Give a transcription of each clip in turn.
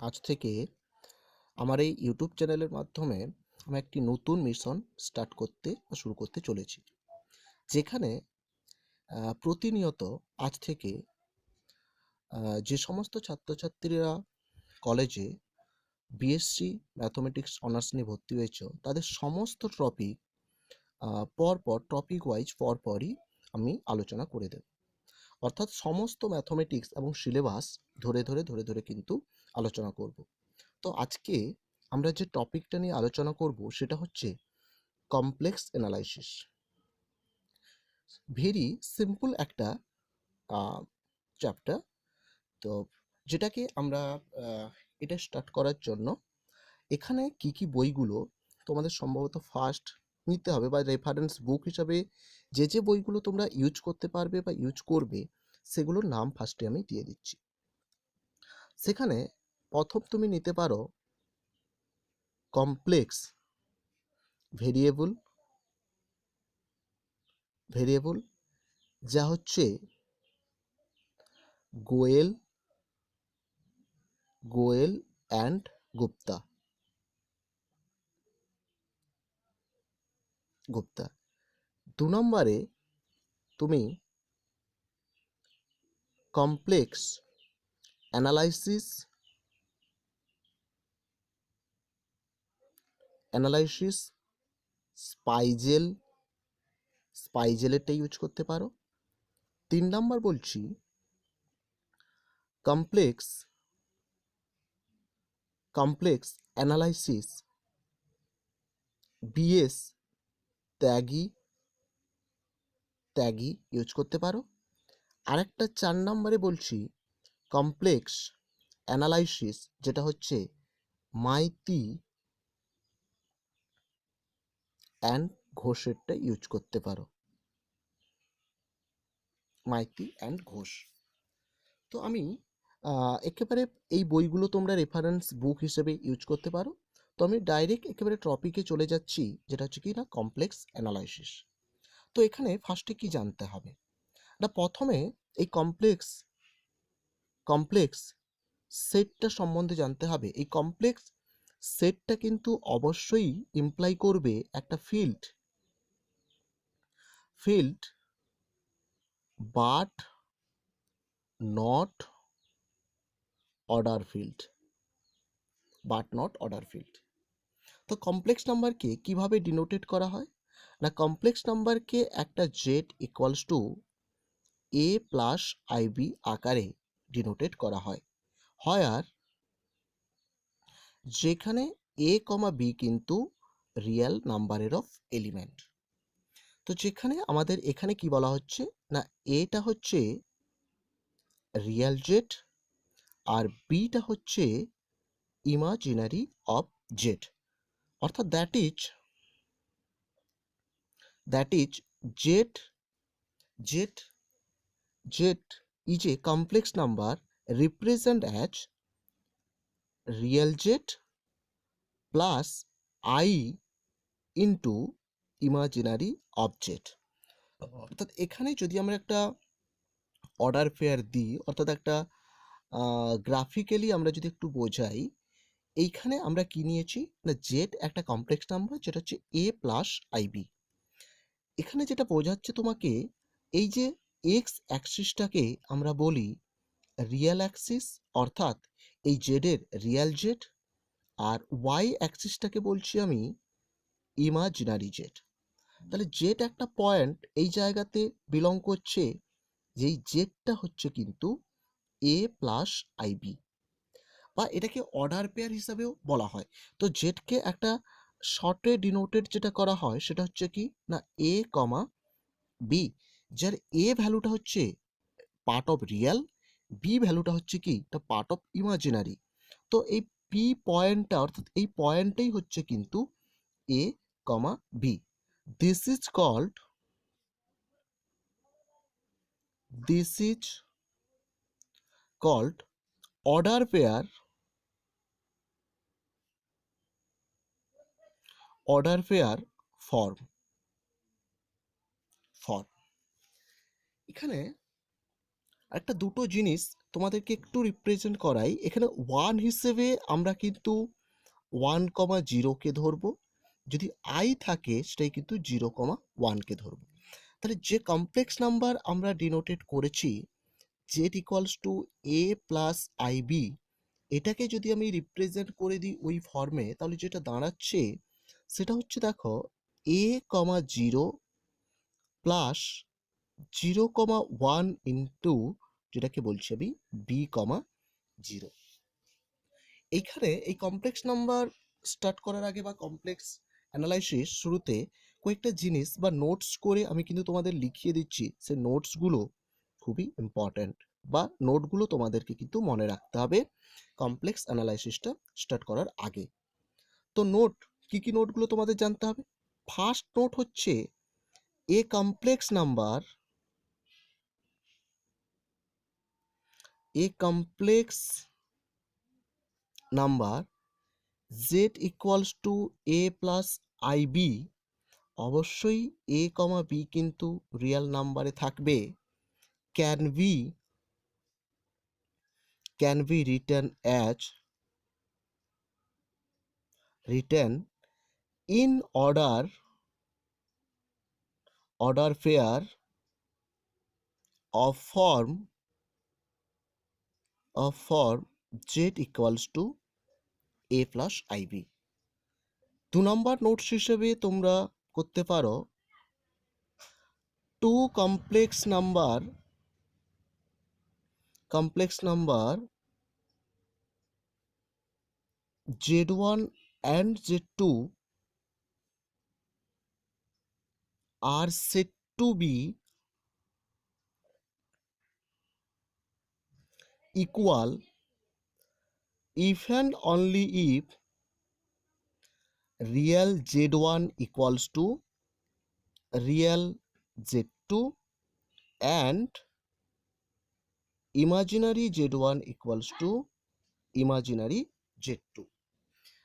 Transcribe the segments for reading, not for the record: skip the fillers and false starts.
আজ থেকে আমার এই ইউটিউব চ্যানেলের মাধ্যমে আমি একটি নতুন মিশন শুরু করতে চলেছি, যেখানে প্রতিনিয়ত আজ থেকে যে সমস্ত ছাত্রছাত্রীরা কলেজে বিএসসি ম্যাথমেটিক্স অনার্স নিয়ে ভর্তি হয়েছে তাদের সমস্ত টপিক টপিক ওয়াইজ পরপরই আমি আলোচনা করে দেব। অর্থাৎ সমস্ত ম্যাথমেটিক্স এবং সিলেবাস ধরে ধরে কিন্তু আলোচনা করব। তো আজকে আমরা যে টপিকটা নিয়ে আলোচনা করব সেটা হচ্ছে কমপ্লেক্স অ্যানালাইসিস। ভেরি সিম্পল একটা চ্যাপ্টার। তো যেটাকে আমরা এটা স্টার্ট করার জন্য এখানে কি বইগুলো তোমাদের সম্ভবত ফার্স্ট নিতে হবে বা রেফারেন্স বুক হিসাবে যে বইগুলো তোমরা ইউজ করতে পারবে বা ইউজ করবে সেগুলোর নাম ফার্স্টে আমি দিয়ে দিচ্ছি। সেখানে প্রথম তুমি নিতে পারো কমপ্লেক্স ভেরিয়েবল, যা হচ্ছে গোয়েল অ্যান্ড গুপ্তা। 2 নম্বরে তুমি কমপ্লেক্স অ্যানালাইসিস স্পাইজেলেরটা ইউজ করতে পারো। 3 নম্বর বলছি কমপ্লেক্স অ্যানালাইসিস বিএস ত্যাগী ইউজ করতে পারো। আরেকটা 4 নম্বরে বলছি কমপ্লেক্স অ্যানালাইসিস, যেটা হচ্ছে মাইতি অ্যান্ড ঘোষেরটা ইউজ করতে পারো। মাইতি অ্যান্ড ঘোষ। তো আমি একেবারে এই বইগুলো তোমরা রেফারেন্স বুক হিসেবে ইউজ করতে পারো। তো আমি ডাইরেক্ট একেবারে টপিকে চলে যাচ্ছি, যেটা হচ্ছে কি না কমপ্লেক্স অ্যানালাইসিস। তো এখানে ফার্স্টে কি জানতে হবে না, প্রথমে এই কমপ্লেক্স সেটটা সম্বন্ধে জানতে হবে। এই কমপ্লেক্স সেটটা কিন্তু অবশ্যই ইমপ্লাই করবে একটা field but not order field. তো কমপ্লেক্স নাম্বারকে কিভাবে ডিনোটেট করা হয় না, কমপ্লেক্স নাম্বারকে একটা Z equals to A plus I B আকারে ডিনোটেট করা হয়, আর যেখানে এ কমা বি কিন্তু রিয়েল নাম্বারের অফ এলিমেন্ট। তো যেখানে আমাদের এখানে কি বলা হচ্ছে না, এটা হচ্ছে রিয়েল জেড আর বিটা হচ্ছে ইমাজিনারি অফ জেড। অর্থাৎ that is Z is a complex number represent as real z plus I into imaginary object। অর্থাৎ এখানে যদি আমরা একটা অর্ডার পেয়ার দিই, অর্থাৎ একটা গ্রাফিক্যালি আমরা যদি একটু বোঝাই, এইখানে আমরা কি নিয়েছি না জেড একটা কমপ্লেক্স নাম্বার যেটা হচ্ছে এ প্লাস আইবি। এখানে যেটা বোঝাচ্ছে তোমাকে, এই যে এক্স অ্যাক্সিসটাকে আমরা বলি রিয়েল অ্যাক্সিস, অর্থাৎ এই জেডের রিয়েল জেড, আর ওয়াই অ্যাক্সিসটাকে বলছি আমি ইমাজিনারি জেড। তাহলে জেড একটা পয়েন্ট এই জায়গাতে বিলং করছে, যেই জেডটা হচ্ছে কিন্তু এ প্লাস আইবি, বা এটাকে অর্ডার পেয়ার হিসাবেও বলা হয়। তো জেডকে একটা শর্টে ডিনোটেড যেটা করা হয় সেটা হচ্ছে কি না এ কমা বি, যার এ ভ্যালুটা হচ্ছে পার্ট অফ রিয়েল, বি ভ্যালুটা হচ্ছে কি এটা পার্ট অফ ইমাজিনারি। তো এই পি পয়েন্টটা, অর্থাৎ এই পয়েন্টটাই হচ্ছে কিন্তু A comma B. This is called order pair form. এখানে একটা দুটো জিনিস তোমাদেরকে একটু রিপ্রেজেন্ট করাই। এখানে 1 হিসেবে আমরা কিন্তু 1,0কে ধরবো, যদি i থাকে সেটাই কিন্তু 0,1কে ধরবো। তাহলে যে কমপ্লেক্স নাম্বার আমরা ডিনোটেড করেছি z equals to a plus ib, এটাকে যদি আমি রিপ্রেজেন্ট করে দিই ওই ফর্মে, তাহলে যেটা দাঁড়াচ্ছে সেটা হচ্ছে দেখো a, 0 প্লাস 0,1 ইন্টু যেটাকে বলছি আমি b, 0। এইখানে এই কমপ্লেক্স নাম্বার স্টার্ট করার আগে বা কমপ্লেক্স অ্যানালাইসিস শুরুতে কয়েকটা জিনিস বা নোটস করে আমি কিন্তু তোমাদের লিখিয়ে দিচ্ছি। সেই নোটসগুলো খুবই ইম্পর্ট্যান্ট, বা নোটগুলো তোমাদেরকে কিন্তু মনে রাখতে হবে কমপ্লেক্স অ্যানালাইসিসটা স্টার্ট করার আগে। তো নোট, কি কি নোটগুলো তোমাদের জানতে হবে? ফার্স্ট নোট হচ্ছে a complex number, a complex number z equals to a plus ib, অবশ্যই a, b কিন্তু রিয়েল নাম্বারে থাকবে, can be written as written in order pair of form z equals to a plus ib। 2 নম্বর notes হিসেবে তোমরা করতে পারো two complex number z1 and z2 are said to be equal if and only if real z1 equals to real z2 and imaginary z1 equals to imaginary z2।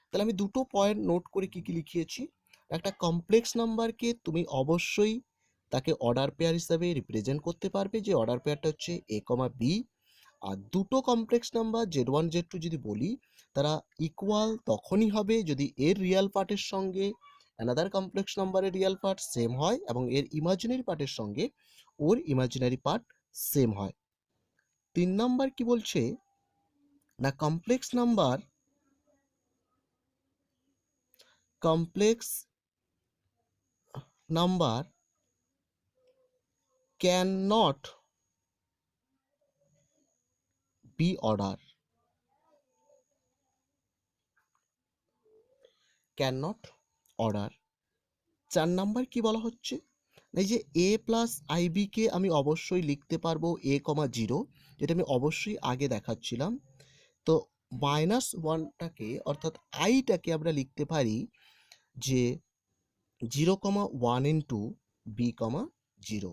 তাহলে আমি দুটো point note করে কি কি লিখিয়েছি। একটা কমপ্লেক্স নাম্বারকে তুমি অবশ্যই তাকে অর্ডার পেয়ার হিসাবে রিপ্রেজেন্ট করতে পারবে, যে অর্ডার পেয়ারটা হচ্ছে a, b। আর দুটো কমপ্লেক্স নাম্বার z1 z2 যদি বলি, তারা ইকুয়াল তখনই হবে যদি এর রিয়েল পার্টের সঙ্গে অ্যানাদার কমপ্লেক্স নাম্বারের রিয়েল পার্ট সেম হয় এবং এর ইমাজিনারি পার্টের সঙ্গে ওর ইমাজিনারি পার্ট সেম হয়। 3 নম্বর কি বলছে না, complex number can not be order, can not order. 4 নম্বর কি বলা হচ্ছে, এই যে a প্লাস আইবিকে আমি অবশ্যই লিখতে পারবো a, 0, যেটা আমি অবশ্যই আগে দেখাচ্ছিলাম। তো -1টাকে অর্থাৎ আইটাকে আমরা লিখতে পারি যে 0,1 ইন্টু b, 0।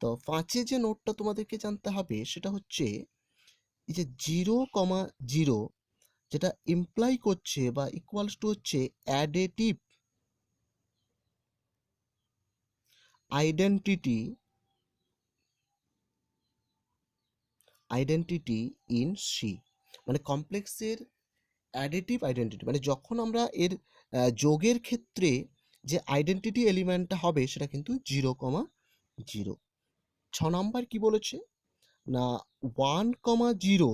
তো 5 যে নোটটা তোমাদেরকে জানতে হবে সেটা হচ্ছে এই যে 0,0 যেটা ইমপ্লাই করছে বা ইকুয়ালস টু হচ্ছে অ্যাডেটিভ আইডেন্টিটি ইন সি, মানে কমপ্লেক্সের অ্যাডিটিভ আইডেন্টিটি, মানে যখন আমরা এর যোগের ক্ষেত্রে যে আইডেন্টিটি এলিমেন্টটা হবে সেটা কিন্তু 0,0। 6 নম্বর কি বলেছে না, 1,0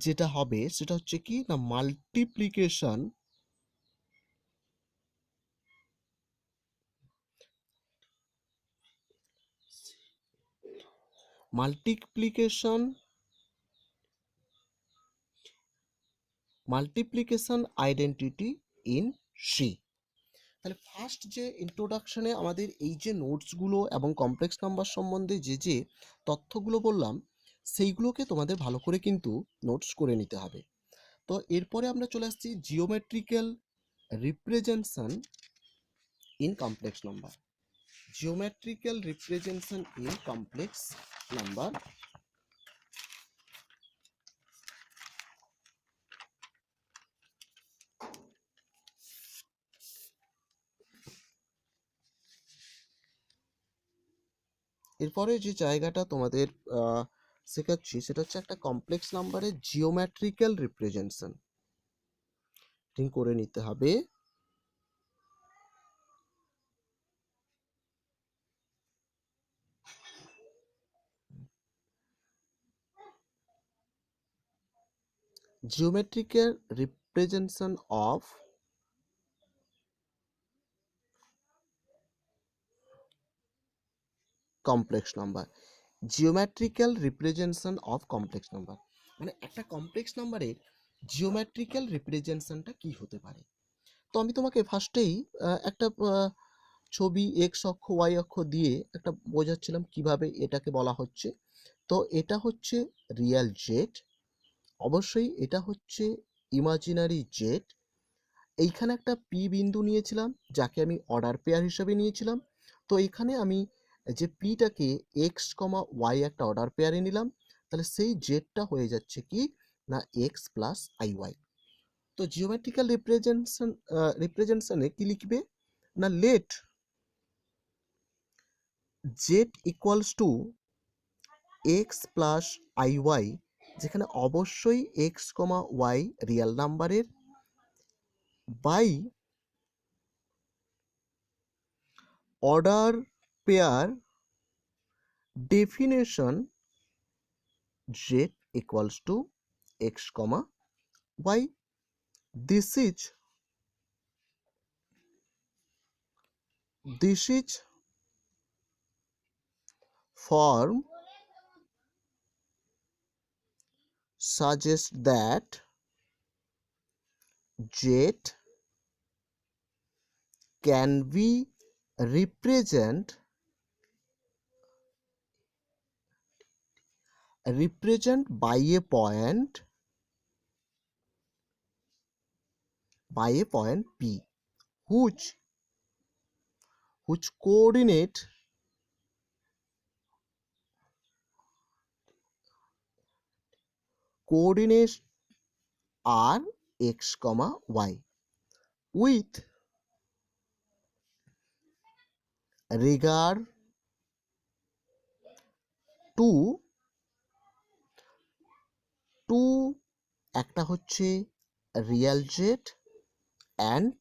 যেটা হবে সেটা হচ্ছে কি না multiplication multiplication multiplication identity in C. তাহলে ফার্স্ট যে ইন্ট্রোডাকশনে আমাদের এই যে নোটসগুলো এবং কমপ্লেক্স নাম্বার সম্বন্ধে যে যে তথ্যগুলো বললাম, সেইগুলোকে তোমাদের ভালো করে কিন্তু নোটস করে নিতে হবে। তো এরপরে আমরা চলে আসছি geometrical representation in complex number. Geometrical representation in complex number. এরপরে যে জায়গাটা তোমাদের শেখাচ্ছি সেটা হচ্ছে একটা কমপ্লেক্স নাম্বারের জিওমেট্রিক্যাল রিপ্রেজেন্টেশন ঠিক করে নিতে হবে। geometrical representation of complex number, geometrical representation of complex number, মানে একটা কমপ্লেক্স নাম্বারের জিওমেট্রিক্যাল রিপ্রেজেন্টেশনটা কি হতে পারে। তো আমি তোমাকে ফার্স্টেই একটা ছবি এক্স অক্ষ ওয়াই অক্ষ দিয়ে একটা বোঝাচ্ছিলাম কিভাবে এটাকে বলা হচ্ছে। তো এটা হচ্ছে রিয়েল জেড, অবশ্যই এটা হচ্ছে ইমাজিনারি জেড। এইখানে একটা পি বিন্দু নিয়েছিলাম যাকে আমি অর্ডার পেয়ার হিসেবে নিয়েছিলাম। তো এখানে আমি যে পিটাকে এক্স কমা ওয়াই একটা অর্ডার পেয়ারে নিলাম, তাহলে সেই জেডটা হয়ে যাচ্ছে কি না এক্স প্লাস আই ওয়াই। তো জিওমেট্রিক্যাল রিপ্রেজেন্টেশনে কি লিখবে না let Z equals to X plus I Y, যেখানে অবশ্যই এক্স কমা ওয়াই রিয়েল নাম্বারের by order pair definition z equals to x comma y. This is form suggests that z can be represent by a point p which coordinates are x comma y with regard to একটা হচ্ছে real Z and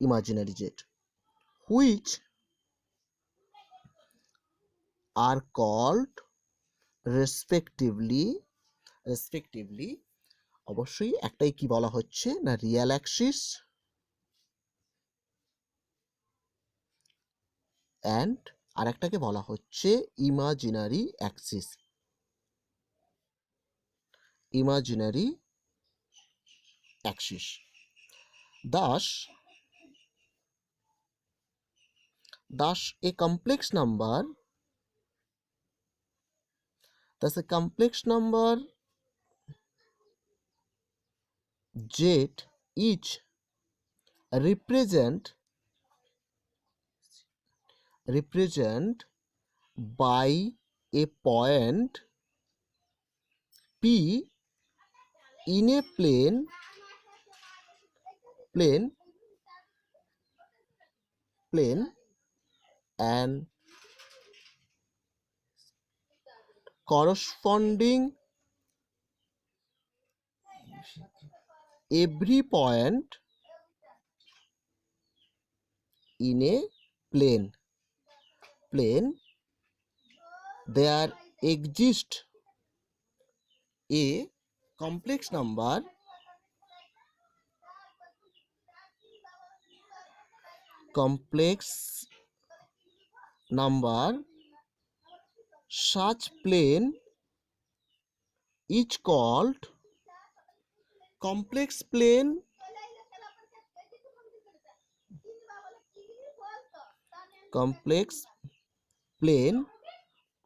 imaginary Z which are called respectively অবশ্যই একটাই কি বলা হচ্ছে না real Axis and আরেকটাকে বলা হচ্ছে imaginary Axis, imaginary Axis. Thus a complex number z each represent by a point p in a plane and corresponding every point in a plane there exists a complex number such plane is called complex plane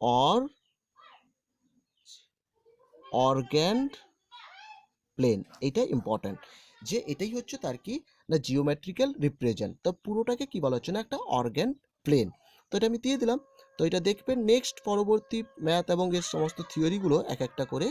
or Argand plane. এটা important যে এটাই হচ্ছে তার কি না geometrical represent. তো পুরোটাকে কি বলা হচ্ছে না একটা অর্গ্যান প্লেন। তো এটা আমি দিয়ে দিলাম। তো এটা দেখবেন নেক্সট পরবর্তী ম্যাথ এবং এর সমস্ত থিওরিগুলো এক একটা করে